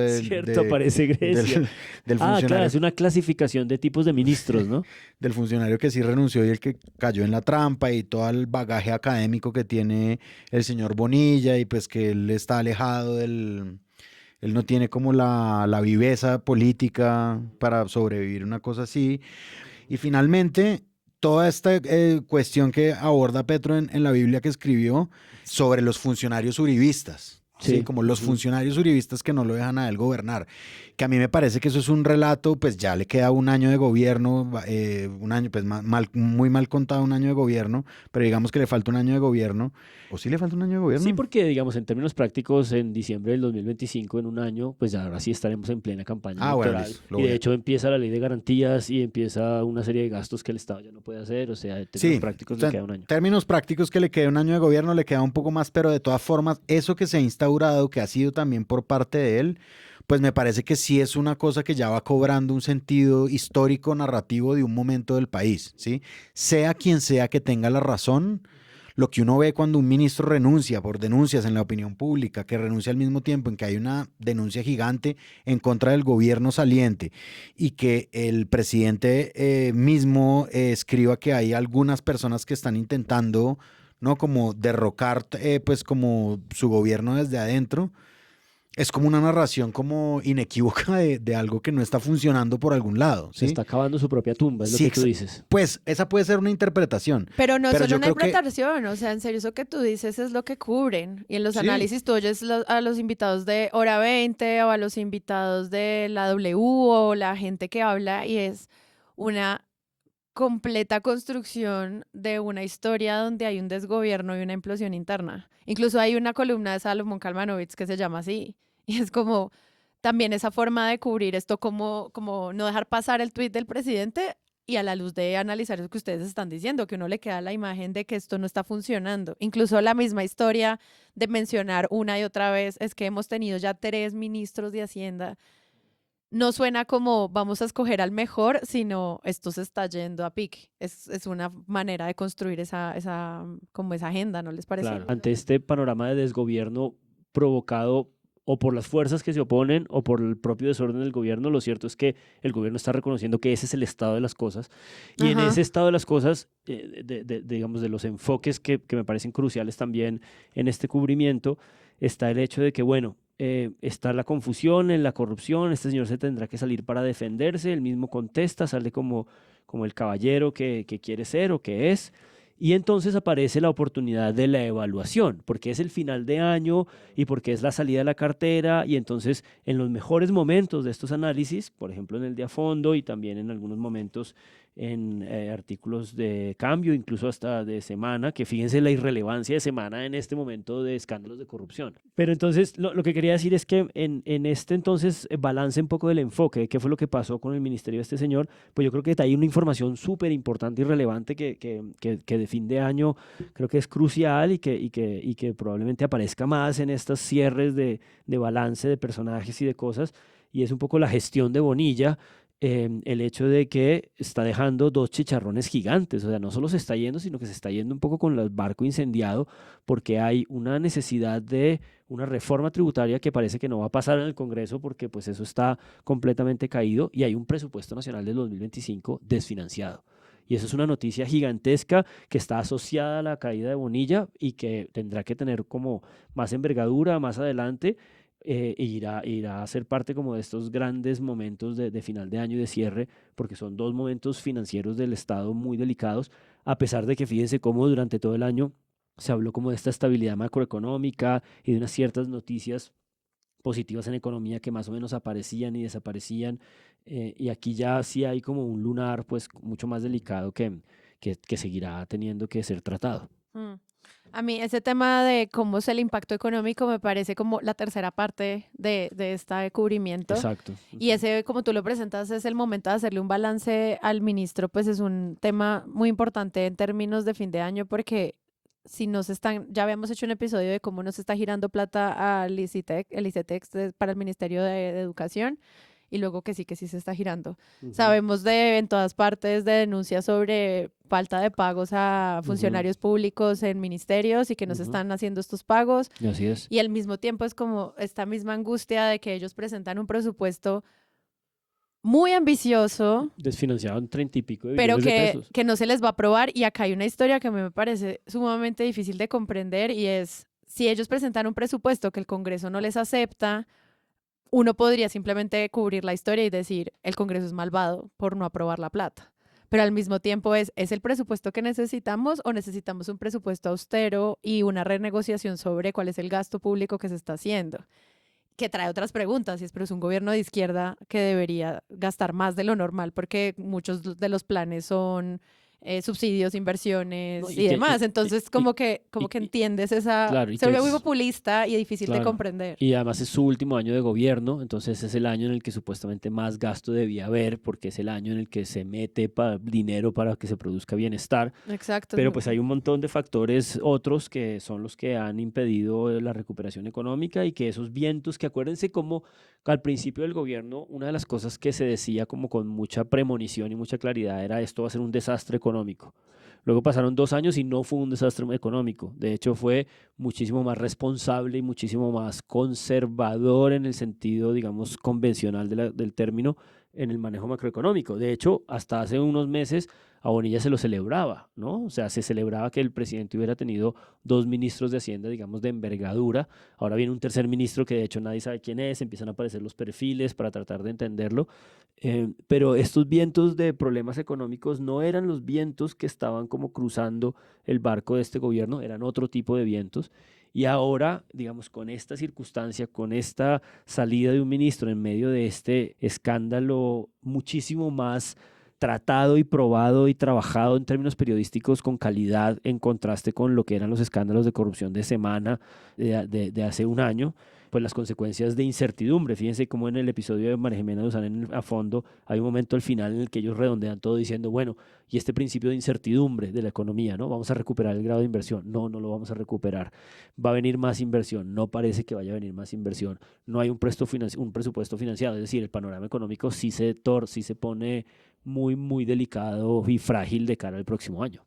aparece Grecia. Del funcionario. Claro, es una clasificación de tipos de ministros, ¿no? Del funcionario que sí renunció y el que cayó en la trampa, y todo el bagaje académico que tiene el señor Bonilla, y pues que él está alejado él no tiene como la viveza política para sobrevivir una cosa así. Y finalmente, toda esta cuestión que aborda Petro en la Biblia que escribió sobre los funcionarios uribistas. Sí, como los funcionarios uribistas que no lo dejan a él gobernar, que a mí me parece que eso es un relato, pues ya le queda un año de gobierno, un año, pues muy mal contado un año de gobierno, pero digamos que le falta un año de gobierno, ¿o sí le falta un año de gobierno? Sí, porque digamos en términos prácticos en diciembre del 2025, en un año, pues ya ahora sí estaremos en plena campaña electoral, y de hecho empieza la ley de garantías y empieza una serie de gastos que el Estado ya no puede hacer, o sea, en términos prácticos le queda un año. En términos prácticos que le queda un año de gobierno, le queda un poco más, pero de todas formas, eso que se ha instaurado, que ha sido también por parte de él, pues me parece que sí es una cosa que ya va cobrando un sentido histórico, narrativo de un momento del país, ¿sí? Sea quien sea que tenga la razón, lo que uno ve cuando un ministro renuncia por denuncias en la opinión pública, que renuncia al mismo tiempo en que hay una denuncia gigante en contra del gobierno saliente, y que el presidente mismo escriba que hay algunas personas que están intentando ¿no? Como derrocar, pues como su gobierno desde adentro. Es como una narración como inequívoca de algo que no está funcionando por algún lado, ¿sí? Se está acabando su propia tumba, es lo Sí, que tú dices. Pues esa puede ser una interpretación. Pero no Pero solo yo una creo que- interpretación, o sea, en serio, eso que tú dices es lo que cubren. Y en los Sí. análisis tú oyes a los invitados de Hora 20 o a los invitados de la W o la gente que habla y es una completa construcción de una historia donde hay un desgobierno y una implosión interna. Incluso hay una columna de Salomón Kalmanovitz que se llama así. Y es como también esa forma de cubrir esto, como no dejar pasar el tuit del presidente y a la luz de analizar lo que ustedes están diciendo, que uno le queda la imagen de que esto no está funcionando. Incluso la misma historia de mencionar una y otra vez es que hemos tenido ya 3 ministros de Hacienda. No suena como vamos a escoger al mejor, sino esto se está yendo a pique. Es una manera de construir como esa agenda, ¿no les parece? Claro. Ante este panorama de desgobierno provocado o por las fuerzas que se oponen o por el propio desorden del gobierno, lo cierto es que el gobierno está reconociendo que ese es el estado de las cosas. Y en Ajá. ese estado de las cosas, digamos, de los enfoques que me parecen cruciales también en este cubrimiento, está el hecho de que, bueno, está la confusión en la corrupción, este señor se tendrá que salir para defenderse, él mismo contesta, sale como el caballero que quiere ser o que es. Y entonces aparece la oportunidad de la evaluación, porque es el final de año y porque es la salida de la cartera, y entonces en los mejores momentos de estos análisis, por ejemplo en el de a fondo y también en algunos momentos en artículos de cambio, incluso hasta de semana, que fíjense la irrelevancia de semana en este momento de escándalos de corrupción. Pero entonces lo que quería decir es que en este entonces balance un poco del enfoque de qué fue lo que pasó con el ministerio de este señor, pues yo creo que hay una información súper importante y relevante que de fin de año creo que es crucial y que probablemente aparezca más en estos cierres de balance de personajes y de cosas, y es un poco la gestión de Bonilla. El hecho de que está dejando 2 chicharrones gigantes, o sea, no solo se está yendo, sino que se está yendo un poco con el barco incendiado, porque hay una necesidad de una reforma tributaria que parece que no va a pasar en el Congreso, porque pues eso está completamente caído, y hay un presupuesto nacional del 2025 desfinanciado. Y eso es una noticia gigantesca que está asociada a la caída de Bonilla y que tendrá que tener como más envergadura más adelante. Irá a ser parte como de estos grandes momentos de final de año y de cierre, porque son 2 momentos financieros del Estado muy delicados, a pesar de que fíjense cómo durante todo el año se habló como de esta estabilidad macroeconómica y de unas ciertas noticias positivas en economía que más o menos aparecían y desaparecían, y aquí ya sí hay como un lunar pues mucho más delicado que seguirá teniendo que ser tratado. Mm. A mí ese tema de cómo es el impacto económico me parece como la tercera parte de este cubrimiento. Exacto. Y ese, como tú lo presentas, es el momento de hacerle un balance al ministro, pues es un tema muy importante en términos de fin de año, porque si nos están, ya habíamos hecho un episodio de cómo nos está girando plata al el ICETEX para el Ministerio de Educación, y luego que sí se está girando. Sabemos en todas partes de denuncias sobre falta de pagos a funcionarios públicos en ministerios y que no se están haciendo estos pagos. Y así es. Y al mismo tiempo es como esta misma angustia de que ellos presentan un presupuesto muy ambicioso, Desfinanciado en 30 y pico de pero billones de pesos. que no se les va a aprobar. Y acá hay una historia que a mí me parece sumamente difícil de comprender, y es, si ellos presentan un presupuesto que el Congreso no les acepta, uno podría simplemente cubrir la historia y decir, el Congreso es malvado por no aprobar la plata. Pero al mismo tiempo ¿es el presupuesto que necesitamos o necesitamos un presupuesto austero y una renegociación sobre cuál es el gasto público que se está haciendo? Que trae otras preguntas, pero es un gobierno de izquierda que debería gastar más de lo normal, porque muchos de los planes son subsidios, inversiones No, y demás. Entonces, como que entiendes esa... Claro, y se vuelve que muy es- populista y difícil de Claro. comprender. Y además es su último año de gobierno, entonces es el año en el que supuestamente más gasto debía haber, porque es el año en el que se mete dinero para que se produzca bienestar. Exacto. Pero pues hay un montón de factores otros que son los que han impedido la recuperación económica, y que esos vientos, que acuérdense como al principio del gobierno, una de las cosas que se decía como con mucha premonición y mucha claridad era: esto va a ser un desastre económico. Luego pasaron 2 años y no fue un desastre económico. De hecho, fue muchísimo más responsable y muchísimo más conservador en el sentido, digamos, convencional del término en el manejo macroeconómico. De hecho, hasta hace unos meses a Bonilla se lo celebraba, ¿no? O sea, se celebraba que el presidente hubiera tenido 2 ministros de Hacienda, digamos, de envergadura. Ahora viene un tercer ministro que de hecho nadie sabe quién es, empiezan a aparecer los perfiles para tratar de entenderlo. Pero estos vientos de problemas económicos no eran los vientos que estaban como cruzando el barco de este gobierno, eran otro tipo de vientos. Y ahora, digamos, con esta circunstancia, con esta salida de un ministro en medio de este escándalo muchísimo más tratado y probado y trabajado en términos periodísticos con calidad en contraste con lo que eran los escándalos de corrupción de semana de hace un año, pues las consecuencias de incertidumbre. Fíjense cómo en el episodio de María Jimena Duzán a fondo hay un momento al final en el que ellos redondean todo diciendo, bueno, y este principio de incertidumbre de la economía, ¿no? Vamos a recuperar el grado de inversión. No, no lo vamos a recuperar. Va a venir más inversión. No parece que vaya a venir más inversión. No hay un presupuesto financiado. Es decir, el panorama económico sí se pone muy, muy delicado y frágil de cara al próximo año.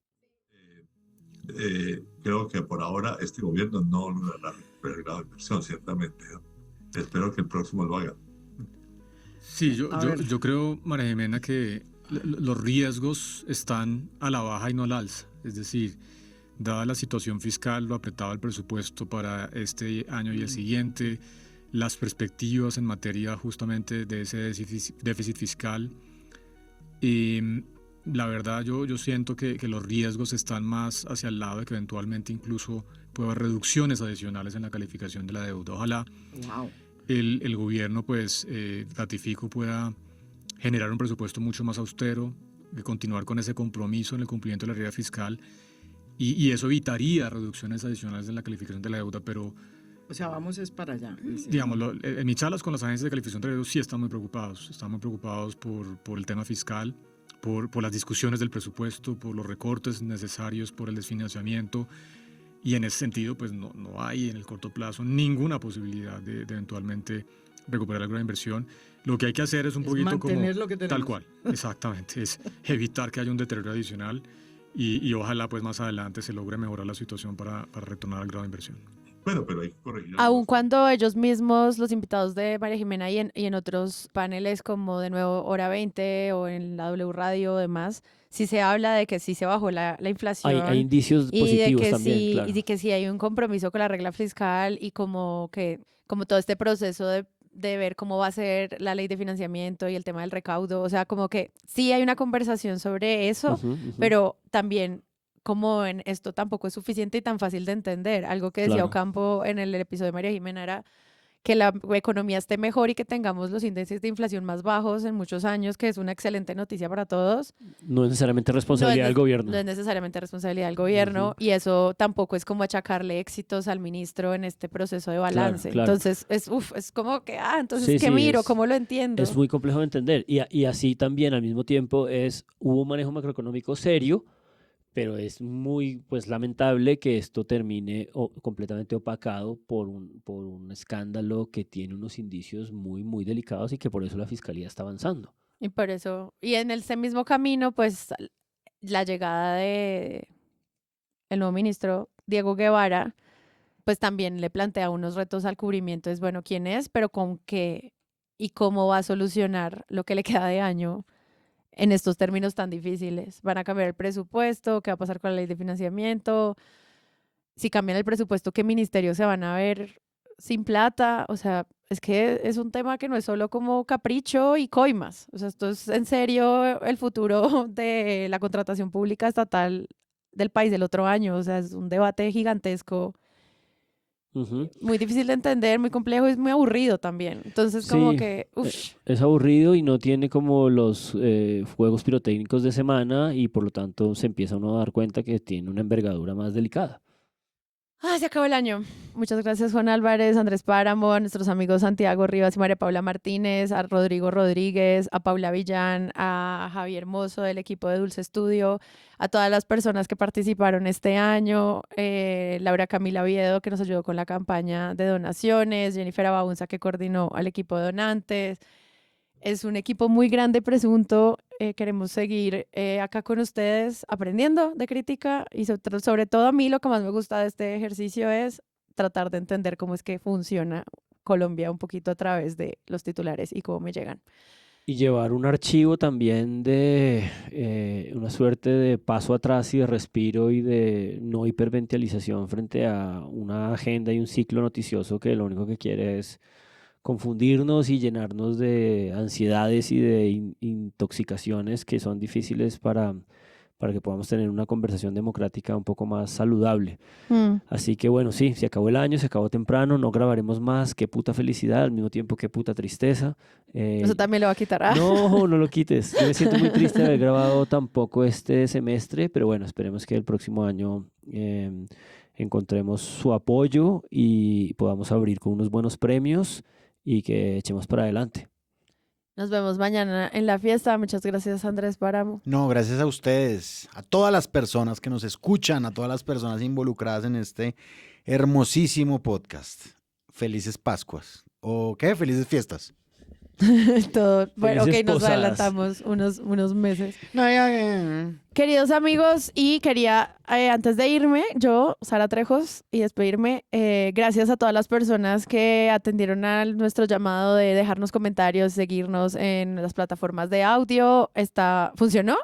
Creo que por ahora este gobierno no logrará recuperar el grado de inversión, ciertamente, ¿no? Espero que el próximo lo haga. Sí, yo creo, María Jimena, que los riesgos están a la baja y no al alza. Es decir, dada la situación fiscal, lo apretado el presupuesto para este año y el siguiente, las perspectivas en materia justamente de ese déficit fiscal, la verdad yo siento que los riesgos están más hacia el lado de que eventualmente incluso puede haber reducciones adicionales en la calificación de la deuda. Ojalá el gobierno, pues, ratifico, pueda generar un presupuesto mucho más austero, de continuar con ese compromiso en el cumplimiento de la regla fiscal, y eso evitaría reducciones adicionales en la calificación de la deuda, pero... O sea, vamos es para allá. Digamos, en mis charlas con las agencias de calificación de deuda sí están muy preocupados por el tema fiscal, por las discusiones del presupuesto, por los recortes necesarios, por el desfinanciamiento, y en ese sentido pues no hay en el corto plazo ninguna posibilidad de eventualmente recuperar alguna inversión. Lo que hay que hacer es un poquito mantener como... lo que tenemos. Tal cual, exactamente, es evitar que haya un deterioro adicional y ojalá pues más adelante se logre mejorar la situación para retornar al grado de inversión. Bueno, pero hay que corregir. Aun cuando ellos mismos, los invitados de María Jimena y en otros paneles como de nuevo Hora 20 o en la W Radio o demás, sí se habla de que sí se bajó la inflación. Hay indicios positivos también, sí, claro. Y de que sí hay un compromiso con la regla fiscal y como todo este proceso de ver cómo va a ser la ley de financiamiento y el tema del recaudo. O sea, como que sí hay una conversación sobre eso, pero también como en esto tampoco es suficiente y tan fácil de entender. Algo que decía Ocampo en el episodio de María Jimena era que la economía esté mejor y que tengamos los índices de inflación más bajos en muchos años, que es una excelente noticia para todos. No es necesariamente responsabilidad del gobierno. No es necesariamente responsabilidad del gobierno y eso tampoco es como achacarle éxitos al ministro en este proceso de balance. Claro. Entonces es como que, entonces, ¿qué miro? ¿Cómo lo entiendo? Es muy complejo de entender y así también al mismo tiempo hubo un manejo macroeconómico serio, pero es muy lamentable que esto termine completamente opacado por un escándalo que tiene unos indicios muy, muy delicados y que por eso la Fiscalía está avanzando. Y por eso, y en ese mismo camino, pues la llegada de el nuevo ministro Diego Guevara, pues también le plantea unos retos al cubrimiento. Es bueno, ¿quién es? Pero con qué y cómo va a solucionar lo que le queda de año en estos términos tan difíciles. ¿Van a cambiar el presupuesto? ¿Qué va a pasar con la ley de financiamiento? Si cambian el presupuesto, ¿qué ministerios se van a ver sin plata? O sea, es que es un tema que no es solo como capricho y coimas. O sea, esto es en serio el futuro de la contratación pública estatal del país del otro año. O sea, es un debate gigantesco. Muy difícil de entender, muy complejo y es muy aburrido también. Entonces, como que... Es aburrido y no tiene como los juegos pirotécnicos de semana y por lo tanto se empieza uno a dar cuenta que tiene una envergadura más delicada. Se acabó el año. Muchas gracias, Juan Álvarez, Andrés Páramo, a nuestros amigos Santiago Rivas y María Paula Martínez, a Rodrigo Rodríguez, a Paula Villán, a Javier Mozo del equipo de Dulce Estudio, a todas las personas que participaron este año, Laura Camila Oviedo, que nos ayudó con la campaña de donaciones, Jennifer Abaunza, que coordinó al equipo de donantes, Es un equipo muy grande, Presunto. Queremos seguir acá con ustedes aprendiendo de crítica y sobre todo a mí lo que más me gusta de este ejercicio es tratar de entender cómo es que funciona Colombia un poquito a través de los titulares y cómo me llegan. Y llevar un archivo también de una suerte de paso atrás y de respiro y de no hiperventialización frente a una agenda y un ciclo noticioso que lo único que quiere es confundirnos y llenarnos de ansiedades y de intoxicaciones que son difíciles para que podamos tener una conversación democrática un poco más saludable. Así que bueno, sí, se acabó el año, se acabó temprano, no grabaremos más, qué puta felicidad, al mismo tiempo qué puta tristeza. Eso también lo va a quitar. No, no lo quites. Yo me siento muy triste de haber grabado tampoco este semestre, pero bueno, esperemos que el próximo año encontremos su apoyo y podamos abrir con unos buenos premios y que echemos para adelante. Nos vemos mañana en la fiesta. Muchas gracias, Andrés Páramo. No, gracias a ustedes, a todas las personas que nos escuchan, a todas las personas involucradas en este hermosísimo podcast. Felices Pascuas. ¿O qué? Felices fiestas. Todo. Bueno, Felices ok, nos posadas. adelantamos unos meses. Queridos amigos, y quería, antes de irme, yo, Sara Trejos, y despedirme, gracias a todas las personas que atendieron a nuestro llamado de dejarnos comentarios, seguirnos en las plataformas de audio. ¿Funcionó?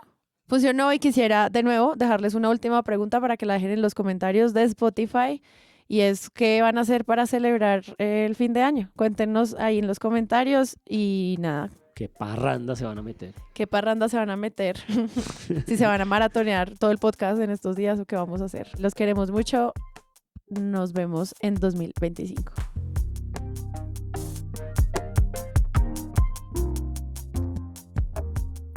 Funcionó y quisiera de nuevo dejarles una última pregunta para que la dejen en los comentarios de Spotify. Y es, ¿qué van a hacer para celebrar el fin de año? Cuéntenos ahí en los comentarios y nada. Qué parranda se van a meter. ¿Qué parranda se van a meter? Si se van a maratonear todo el podcast en estos días o qué vamos a hacer. Los queremos mucho. Nos vemos en 2025.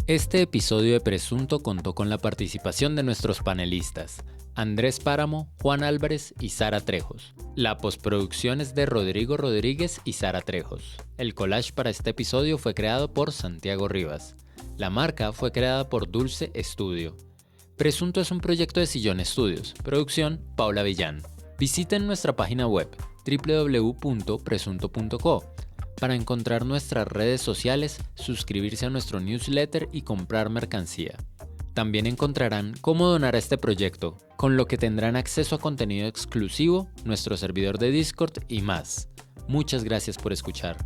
Este episodio de Presunto contó con la participación de nuestros panelistas, Andrés Páramo, Juan Álvarez y Sara Trejos. La postproducción es de Rodrigo Rodríguez y Sara Trejos. El collage para este episodio fue creado por Santiago Rivas. La marca fue creada por Dulce Studio. Presunto es un proyecto de Sillón Estudios. Producción, Paula Villán. Visiten nuestra página web www.presunto.co para encontrar nuestras redes sociales, suscribirse a nuestro newsletter y comprar mercancía. También encontrarán cómo donar a este proyecto, con lo que tendrán acceso a contenido exclusivo, nuestro servidor de Discord y más. Muchas gracias por escuchar.